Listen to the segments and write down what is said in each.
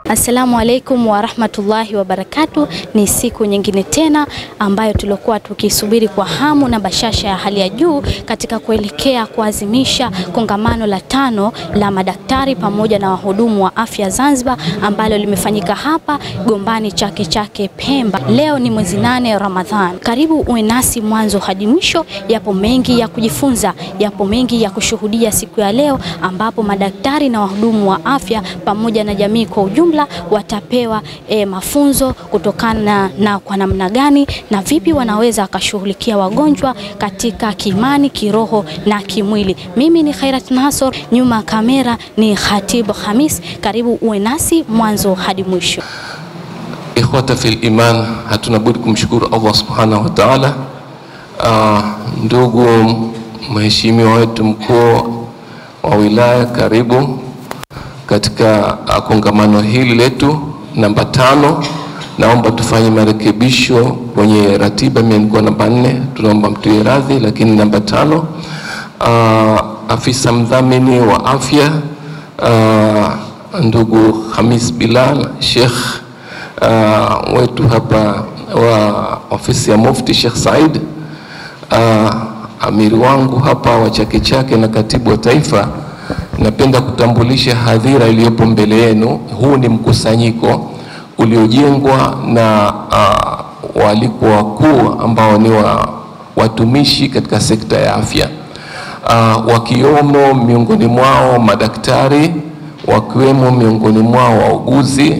Assalamu alaikum wa rahmatullahi wa barakatuh. Ni siku nyingine tena ambayo tulikuwa tukisubiri kwa hamu na bashasha ya hali ya juu katika kuelekea kuazimisha kongamano la 5 la madaktari pamoja na wahudumu wa afya Zanzibar ambalo limefanyika hapa Gombani Chake Chake Pemba. Leo ni mwezi 8 Ramadhan. Karibu uwe nasi mwanzo hadi mwisho. Yapo mengi ya kujifunza, yapo mengi ya kushuhudia siku ya leo ambapo madaktari na wahudumu wa afya pamoja na jamii kwa ujumla watapewa mafunzo kutokana na kwa namna gani na vipi wanaweza akashughulikia wagonjwa katika kiimani, kiroho na kimwili. Mimi ni Khairat Nasor, nyuma kamera ni Khatib Khamis. Karibu uwe nasi mwanzo hadi mwisho. Ikhwata fil iman, hatuna budi kumshukuru Allah subhanahu wa ta'ala. Ndugu mheshimiwa wetu mkuu wa wilaya, karibu katika kongamano hili letu namba 5. Naomba tufanye marekebisho kwenye ratiba, imeandikwa namba 4, tunaomba mtuwe radhi, lakini namba 5. Afisa mdhamini wa afya ndugu Khamis Bilal, Sheikh wetu hapa wa ofisi ya Mufti Sheikh Said, amiri wangu hapa wa Chake Chake na katibu wa taifa. Napenda kutambulisha hadhira iliyopo mbele yenu. Huu ni mkusanyiko uliojengwa na walikuwa wakuu ambao ni watumishi katika sekta ya afya, wakiwemo miongoni mwao madaktari, wakiwemo miongoni mwao wauguzi,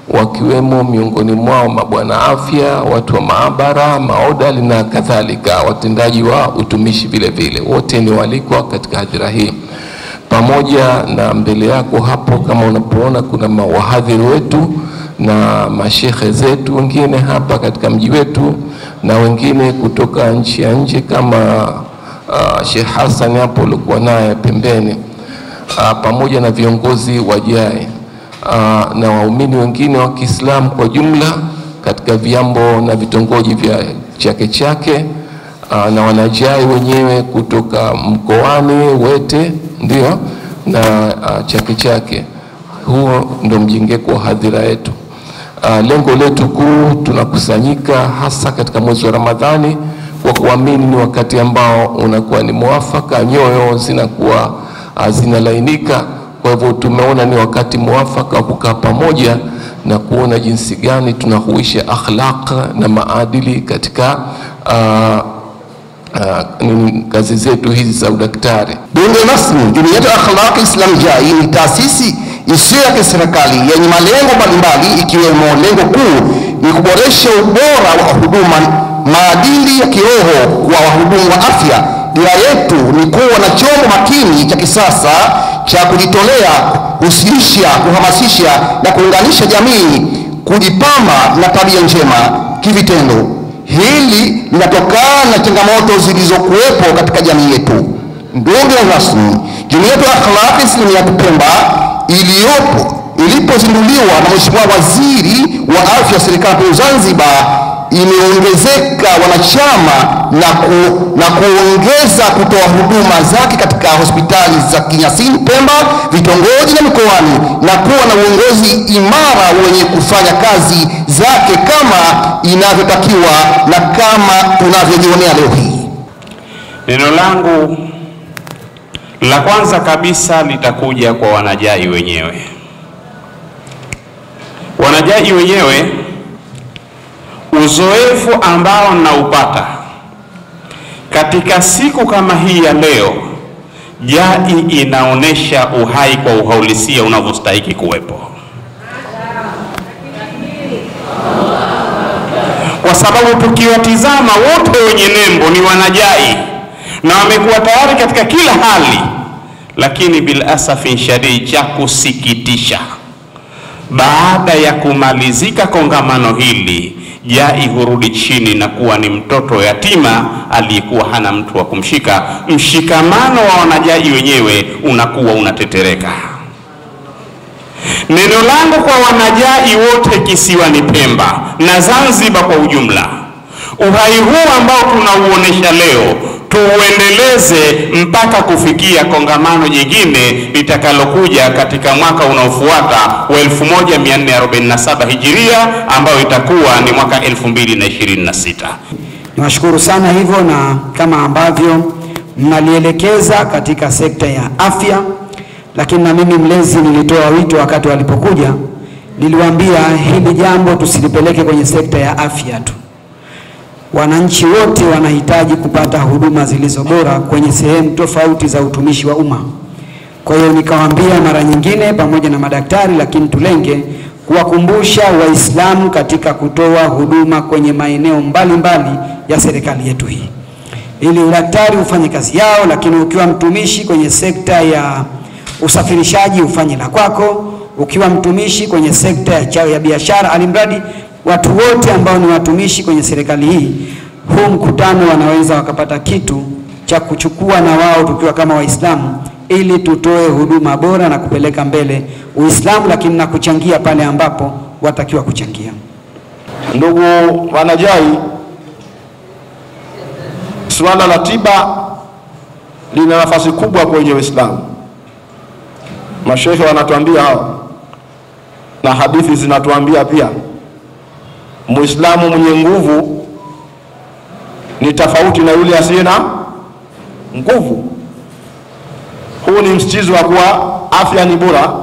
wakiwemo miongoni mwao mabwana afya, watu wa maabara, maodali na kadhalika, watendaji wa utumishi vile vile. Wote ni walikwa katika hadhira hii. Pamoja na mbele yako hapo kama unapoona kuna wahadhiri wetu na mashekhe zetu wengine hapa katika mji wetu na wengine kutoka nchi ya nje kama Sheikh Hassan hapo ulikuwa naye pembeni, pamoja na viongozi wajai na waumini wengine wa Kiislamu kwa jumla katika viambo na vitongoji vya Chake Chake, na wanajai wenyewe kutoka mkoani Wete ndio na Chake Chake. Huo ndo mjengeko wa hadhira yetu. Lengo letu kuu, tunakusanyika hasa katika mwezi wa Ramadhani kwa kuamini ni wakati ambao unakuwa ni muafaka, nyoyo zinakuwa zinalainika. Kwa hivyo tumeona ni wakati muafaka wa kukaa pamoja na kuona jinsi gani tunahuisha akhlaq na maadili katika kazi zetu hizi za udaktari. Bunge rasmi Jumuiyatul Akhlaq Islam Jai ni taasisi isiyo ya kiserikali yenye malengo mbalimbali, ikiwemo lengo kuu ni kuboresha ubora wa huduma, maadili ya kiroho kwa wahudumu wa afya. Dira yetu ni kuwa na chombo makini cha kisasa cha kujitolea, kuhusisha, kuhamasisha na kuunganisha jamii kujipamba na tabia njema kivitendo. Hili linatokana na changamoto zilizokuwepo katika jamii yetu. Ndugu rasmi, Jumuiyatul Akhlaq Islam Pemba ilipozinduliwa na Mheshimiwa Waziri wa Afya serikali ya Zanzibar, imeongezeka wanachama na kuongeza kutoa huduma zake katika hospitali za Kinyasini Pemba, vitongoji na mikoani, na kuwa na uongozi imara wenye kufanya kazi zake kama inavyotakiwa na kama tunavyojionea leo hii. Neno langu la kwanza kabisa litakuja kwa wanajai wenyewe. Wanajai wenyewe, uzoefu ambao naupata katika siku kama hii ya leo, Jai inaonesha uhai kwa uhalisia unavyostahili kuwepo, kwa sababu tukiwatizama wote wenye nembo ni wanajai na wamekuwa tayari katika kila hali. Lakini bil asafi shadid, cha kusikitisha, baada ya kumalizika kongamano hili, Jai hurudi chini na kuwa ni mtoto yatima aliyekuwa hana mtu wa kumshika. Mshikamano wa wanajai wenyewe unakuwa unatetereka. Neno langu kwa wanajai wote kisiwani Pemba na Zanzibar kwa ujumla, uhai huu ambao tunauonesha leo tuuendeleze mpaka kufikia kongamano jingine litakalokuja katika mwaka unaofuata wa 1447 Hijiria, ambayo itakuwa ni mwaka 2026. Niwashukuru sana hivyo, na kama ambavyo mnalielekeza katika sekta ya afya, lakini na mimi mlezi nilitoa wito wakati walipokuja, niliwaambia hili jambo tusilipeleke kwenye sekta ya afya tu. Wananchi wote wanahitaji kupata huduma zilizo bora kwenye sehemu tofauti za utumishi wa umma. Kwa hiyo nikawaambia mara nyingine pamoja na madaktari, lakini tulenge kuwakumbusha Waislamu katika kutoa huduma kwenye maeneo mbalimbali ya serikali yetu hii, ili udaktari ufanye kazi yao, lakini ukiwa mtumishi kwenye sekta ya usafirishaji ufanye la kwako, ukiwa mtumishi kwenye sekta ya biashara, alimradi watu wote ambao ni watumishi kwenye serikali hii, huu mkutano wanaweza wakapata kitu cha kuchukua na wao, tukiwa kama Waislamu, ili tutoe huduma bora na kupeleka mbele Uislamu, lakini na kuchangia pale ambapo watakiwa kuchangia. Ndugu wanajai, suala la tiba lina nafasi kubwa kwenye Uislamu. Mashehe wanatuambia hao, na hadithi zinatuambia pia, Muislamu mwenye nguvu ni tofauti na yule asiye na nguvu. Huu ni msitizo wa kuwa afya ni bora.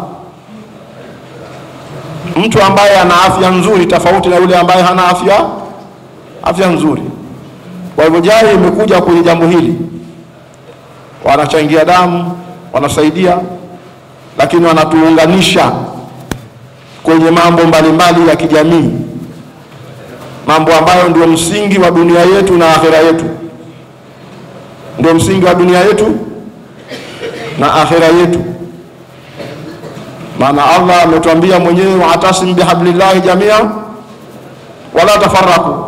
Mtu ambaye ana afya nzuri tofauti na yule ambaye hana afya nzuri. Kwa hivyo JAI imekuja kwenye jambo hili, wanachangia damu, wanasaidia, lakini wanatuunganisha kwenye mambo mbalimbali ya kijamii, mambo ambayo ndio msingi wa dunia yetu na akhera yetu. Ndio msingi wa dunia yetu na akhera yetu. Maana Allah ametuambia mwenyewe, wa'tasim bihablillahi jamia wala tafarraku.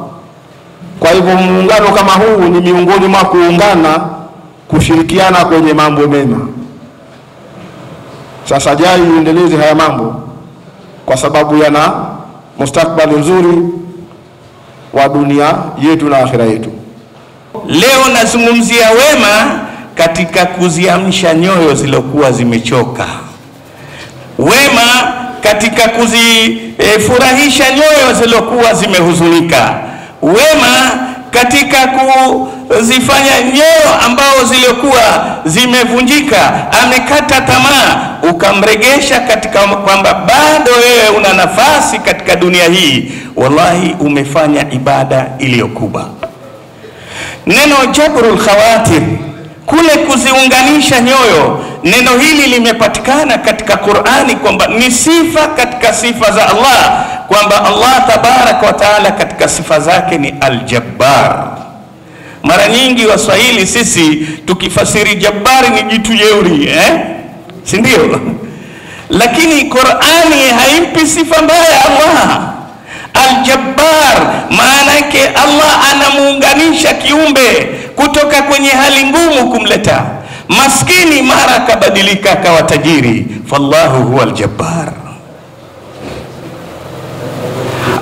Kwa hivyo muungano kama huu ni miongoni mwa kuungana, kushirikiana kwenye mambo mema. Sasa JAI iendeleze haya mambo kwa sababu yana mustakbali nzuri wa dunia yetu na akhera yetu. Leo nazungumzia wema katika kuziamsha nyoyo zilokuwa zimechoka, wema katika kuzifurahisha nyoyo zilokuwa zimehuzunika, wema katika kuzifanya nyoyo ambao zilikuwa zimevunjika, amekata tamaa, ukamregesha katika kwamba bado wewe una nafasi katika dunia hii. Wallahi umefanya ibada iliyokubwa. Neno jabrul khawatir, kule kuziunganisha nyoyo, neno hili limepatikana katika Qur'ani kwamba ni sifa katika sifa za Allah, kwamba Allah tabarak wa taala katika sifa zake ni al-Jabbar. Mara nyingi Waswahili sisi tukifasiri Jabbar ni jitu jeuri, si ndio? Lakini Qur'ani haimpi sifa mbaya Allah. Al-Jabbar maana yake Allah anamuunganisha kiumbe kutoka kwenye hali ngumu kumleta maskini, mara kabadilika akawa tajiri. Fallahu huwa al-Jabbar.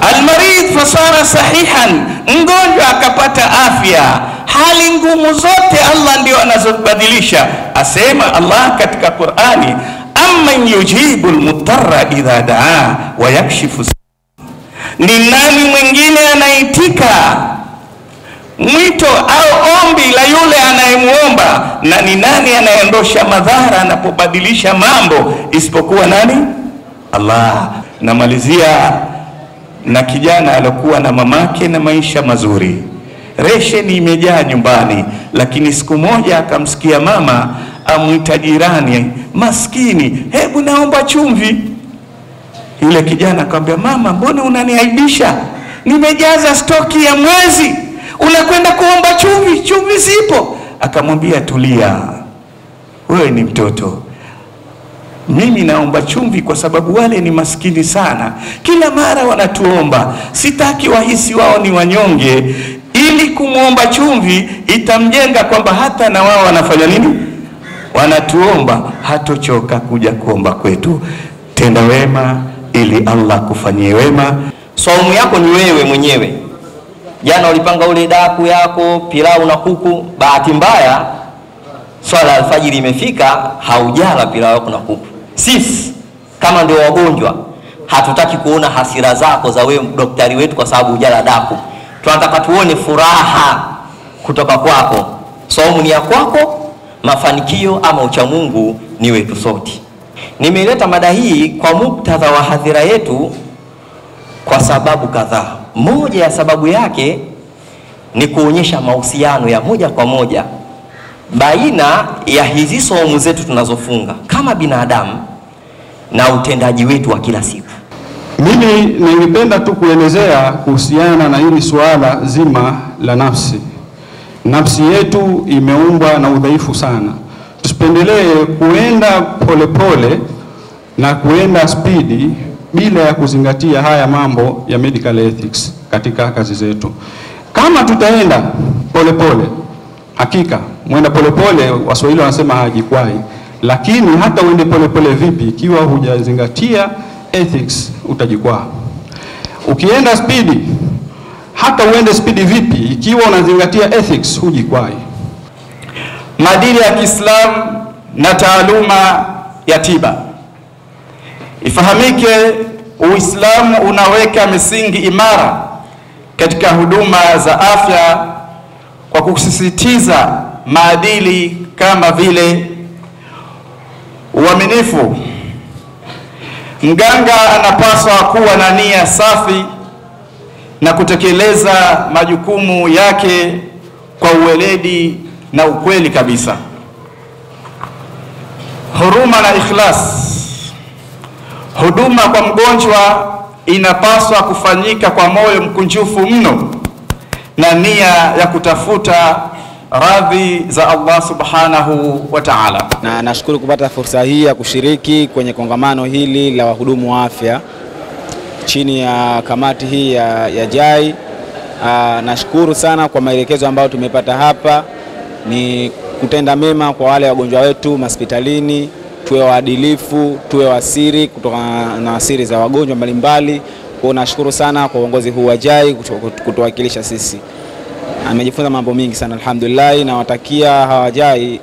Al-marid fasara sahihan, mgonjwa akapata afya. Hali ngumu zote Allah ndio anazobadilisha. Asema Allah katika Qur'ani, amman yujibul mutarra idha daa wa yakshifu. Ni nani mwingine anaitika mwito au ombi la yule anayemuomba, na ni nani anayeondosha madhara anapobadilisha mambo isipokuwa nani? Allah. Namalizia na kijana alikuwa na mamake na maisha mazuri, resheni imejaa nyumbani, lakini siku moja akamsikia mama amwita jirani maskini, hebu naomba chumvi. Yule kijana akamwambia, mama, mbona unaniaibisha? Nimejaza stoki ya mwezi, unakwenda kuomba chumvi? Chumvi zipo. Akamwambia, tulia, wewe ni mtoto, mimi naomba chumvi kwa sababu wale ni maskini sana, kila mara wanatuomba, sitaki wahisi wao ni wanyonge. Ili kumuomba chumvi itamjenga kwamba hata na wao wanafanya nini, wanatuomba, hatochoka kuja kuomba kwetu. Tenda wema ili Allah kufanyie wema. Saumu yako ni wewe mwenyewe. Jana ulipanga ule daku yako, pilau na kuku, bahati mbaya swala alfajiri imefika, haujala pilau yako na kuku. Sisi kama ndio wagonjwa hatutaki kuona hasira zako za wewe daktari wetu kwa sababu hujala daku. Tunataka tuone furaha kutoka kwako. Saumu ni ya kwako, mafanikio ama uchamungu ni wetu sote. Nimeleta mada hii kwa muktadha wa hadhira yetu kwa sababu kadhaa. Moja ya sababu yake ni kuonyesha mahusiano ya moja kwa moja baina ya hizi saumu zetu tunazofunga kama binadamu na utendaji wetu wa kila siku. Mimi ningependa tu kuelezea kuhusiana na hili suala zima la nafsi. Nafsi yetu imeumbwa na udhaifu sana. Tusipendelee kuenda polepole na kuenda spidi bila ya kuzingatia haya mambo ya medical ethics katika kazi zetu. Kama tutaenda polepole, hakika mwenda polepole Waswahili wanasema hajikwai, lakini hata uende polepole vipi ikiwa hujazingatia ethics utajikwaa. Ukienda spidi, hata uende spidi vipi ikiwa unazingatia ethics hujikwai. Maadili ya Kiislamu na taaluma ya tiba. Ifahamike, Uislamu unaweka misingi imara katika huduma za afya kwa kusisitiza maadili kama vile uaminifu. Mganga anapaswa kuwa na nia safi na kutekeleza majukumu yake kwa uweledi na ukweli kabisa. Huruma na ikhlas. Huduma kwa mgonjwa inapaswa kufanyika kwa moyo mkunjufu mno na nia ya kutafuta radhi za Allah subhanahu wa ta'ala. Na nashukuru kupata fursa hii ya kushiriki kwenye kongamano hili la wahudumu wa afya chini ya kamati hii ya JAI. Nashukuru sana kwa maelekezo ambayo tumepata hapa, ni kutenda mema kwa wale wagonjwa wetu hospitalini, tuwe waadilifu, tuwe wasiri kutokana na siri za wagonjwa mbalimbali. Kwa nashukuru sana kwa uongozi huu wa JAI kutuwakilisha sisi. Amejifunza mambo mingi sana alhamdulillah, na watakia hawa JAI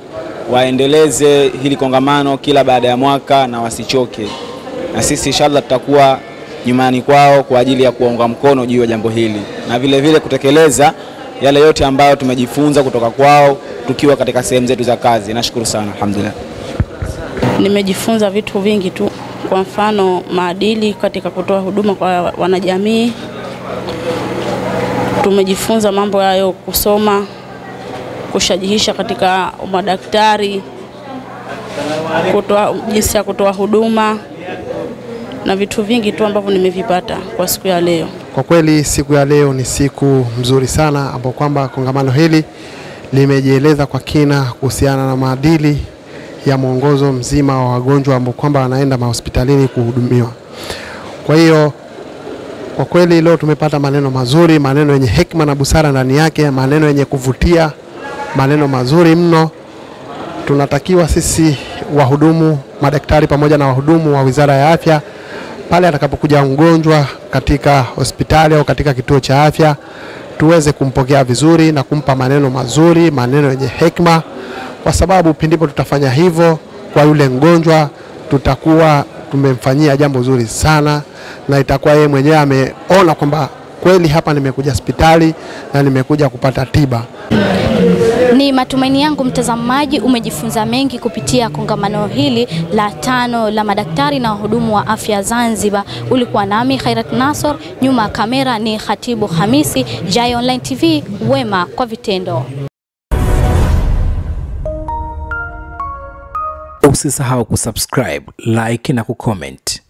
waendeleze hili kongamano kila baada ya mwaka na wasichoke. Na sisi inshallah tutakuwa nyumbani kwao kwa ajili ya kuunga mkono juu ya jambo hili na vile vile kutekeleza yale yote ambayo tumejifunza kutoka kwao tukiwa katika sehemu zetu za kazi. Nashukuru sana alhamdulillah. Nimejifunza vitu vingi tu, kwa mfano maadili katika kutoa huduma kwa wanajamii. Tumejifunza mambo hayo, kusoma, kushajihisha katika madaktari, kutoa jinsi ya kutoa huduma na vitu vingi tu ambavyo nimevipata kwa siku ya leo. Kwa kweli siku ya leo ni siku mzuri sana ambapo kwamba kongamano hili limejieleza kwa kina kuhusiana na maadili ya mwongozo mzima wa wagonjwa ambao kwamba wanaenda mahospitalini kuhudumiwa. Kwa hiyo kwa kweli leo tumepata maneno mazuri, maneno yenye hekima na busara ndani yake, maneno yenye kuvutia, maneno mazuri mno. Tunatakiwa sisi wahudumu, madaktari pamoja na wahudumu wa Wizara ya Afya, pale atakapokuja mgonjwa katika hospitali au katika kituo cha afya, tuweze kumpokea vizuri na kumpa maneno mazuri, maneno yenye hekima, kwa sababu pindipo tutafanya hivyo kwa yule mgonjwa tutakuwa tumemfanyia jambo zuri sana, na itakuwa yeye mwenyewe ameona kwamba kweli hapa nimekuja hospitali na nimekuja kupata tiba. Ni matumaini yangu mtazamaji umejifunza mengi kupitia kongamano hili la 5 la madaktari na wahudumu wa afya Zanzibar. Ulikuwa nami Khairat Nasor, nyuma ya kamera ni Khatibu Hamisi. JAI Online TV, wema kwa vitendo. Usisahau kusubscribe, like na kucomment.